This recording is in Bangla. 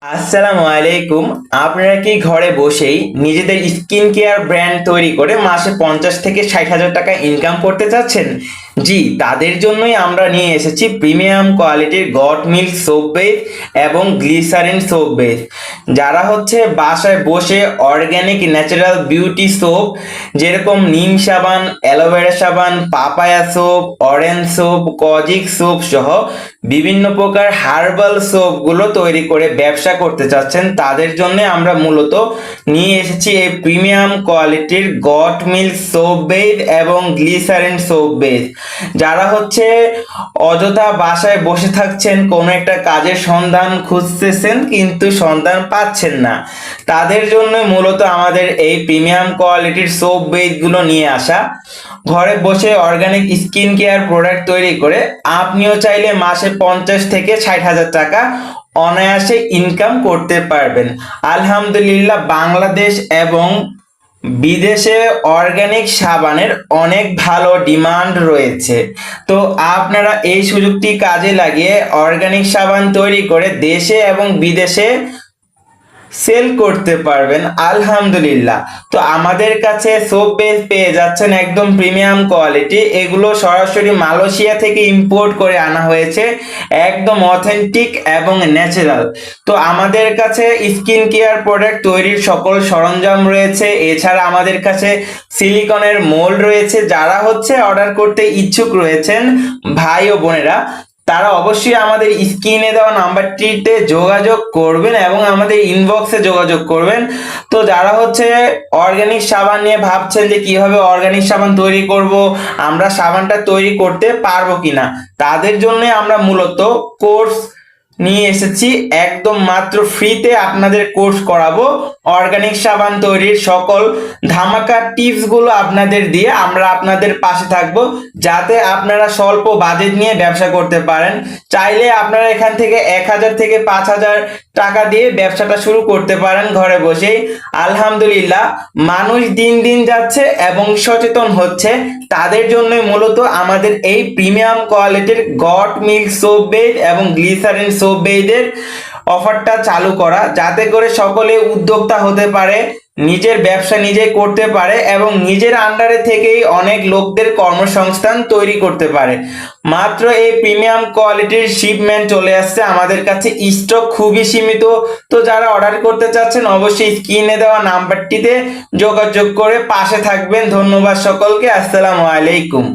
আসসালামু আলাইকুম। আপনারা কি ঘরে বসেই নিজেদের স্কিন কেয়ার ব্র্যান্ড তৈরি করে মাসে 50 থেকে 60 হাজার টাকা ইনকাম করতে চাচ্ছেন? জি, তাদের জন্যই আমরা নিয়ে এসেছি প্রিমিয়াম কোয়ালিটির গট মিল্ক সোপ বেস এবং গ্লিসারিন সোপ বেস। যারা বাসায় বসে অর্গ্যানিক ন্যাচারাল বিউটি সোপ যেরকম নিম সাবান, অ্যালোভেরা সাবান, papaya soap, orange soap, kojic soap সহ বিভিন্ন প্রকার হার্বাল সোপগুলো তৈরি করে ব্যবসা করতে চাচ্ছেন, তাদের জন্য আমরা মূলত নিয়ে এসেছি এই প্রিমিয়াম কোয়ালিটির গট মিল্ক সোপ বেস এবং গ্লিসারিন সোপ বেস। যারা অযথা বাসায় বসে থাকছেন, কোনো একটা কাজের সন্ধান খুঁজতেছেন কিন্তু সন্ধান পাচ্ছেন না, তাদের জন্য মূলত আমাদের এই প্রিমিয়াম কোয়ালিটির সোপ বেসগুলো নিয়ে আসা। ঘরে বসে অর্গানিক স্কিন কেয়ার প্রোডাক্ট তৈরি করে আপনিও চাইলে মাসে 50 থেকে 60 হাজার টাকা অনায়াসে ইনকাম করতে পারবেন। আলহামদুলিল্লাহ, বাংলাদেশ এবং বিদেশে অর্গানিক সাবানের অনেক ভালো ডিমান্ড রয়েছে। তো আপনারা এই সুযোগটি কাজে লাগিয়ে অর্গানিক সাবান তৈরি করে দেশে এবং বিদেশে সেল করতে পারবেন আলহামদুলিল্লাহ। তো আমাদের কাছে সোপ বেস পেয়ে যাচ্ছেন একদম প্রিমিয়াম কোয়ালিটি। এগুলো সরাসরি মালয়েশিয়া থেকে ইম্পোর্ট করে আনা হয়েছে, একদম অথেন্টিক এবং ন্যাচারাল। তো আমাদের কাছে স্কিন কেয়ার প্রোডাক্ট তৈরির সকল সরঞ্জাম রয়েছে। এছাড়া আমাদের কাছে সিলিকনের মোল্ড রয়েছে। যারা অর্ডার করতে ইচ্ছুক রয়েছেন ভাই ও বোনেরা, তারা অবশ্যই আমাদের স্ক্রিনে দেওয়া নাম্বারটিতে যোগাযোগ করবেন এবং আমাদের ইনবক্সে যোগাযোগ করবেন। তো যারা অর্গানিক সাবান নিয়ে ভাবছেন যে কিভাবে অর্গানিক সাবান তৈরি করব, আমরা সাবানটা তৈরি করতে পারবো কিনা, তাদের জন্য আমরা মূলত কোর্স নিয়ে এসেছি। একদম মাত্র ফ্রিতে আপনাদের কোর্স করাবো। অর্গানিক সাবান তৈরির সকল ধামাকা টিপস গুলো আপনাদের দিয়ে আমরা আপনাদের পাশে থাকবো, যাতে আপনারা স্বল্প বাজেট নিয়ে ব্যবসা করতে পারেন। চাইলে আপনারা এখান থেকে 1000 থেকে 5000 টাকা দিয়ে ব্যবসাটা শুরু করতে পারেন ঘরে বসেই। আলহামদুলিল্লাহ, মানুষ দিন দিন যাচ্ছে এবং সচেতন হচ্ছে, তাদের জন্য মূলত আমাদের এই প্রিমিয়াম কোয়ালিটির গট মিল্ক সোপ বেস এবং গ্লিসারিন সোপ বেসের অফারটা চালু করা, যাতে করে সকলে উদ্যোক্তা হতে পারে, নিজের ব্যবসা নিজেই করতে পারে এবং নিজের আন্ডারে থেকেই অনেক লোকদের কর্মসংস্থান তৈরি করতে পারে। মাত্র এই প্রিমিয়াম কোয়ালিটির শিপমেন্ট চলে আসছে আমাদের কাছে, স্টক খুবই সীমিত। তো যারা অর্ডার করতে চাচ্ছেন অবশ্যই স্ক্রিনে দেওয়া নাম্বারটিতে যোগাযোগ করে পাশে থাকবেন। ধন্যবাদ সকলকে। আসসালামু আলাইকুম।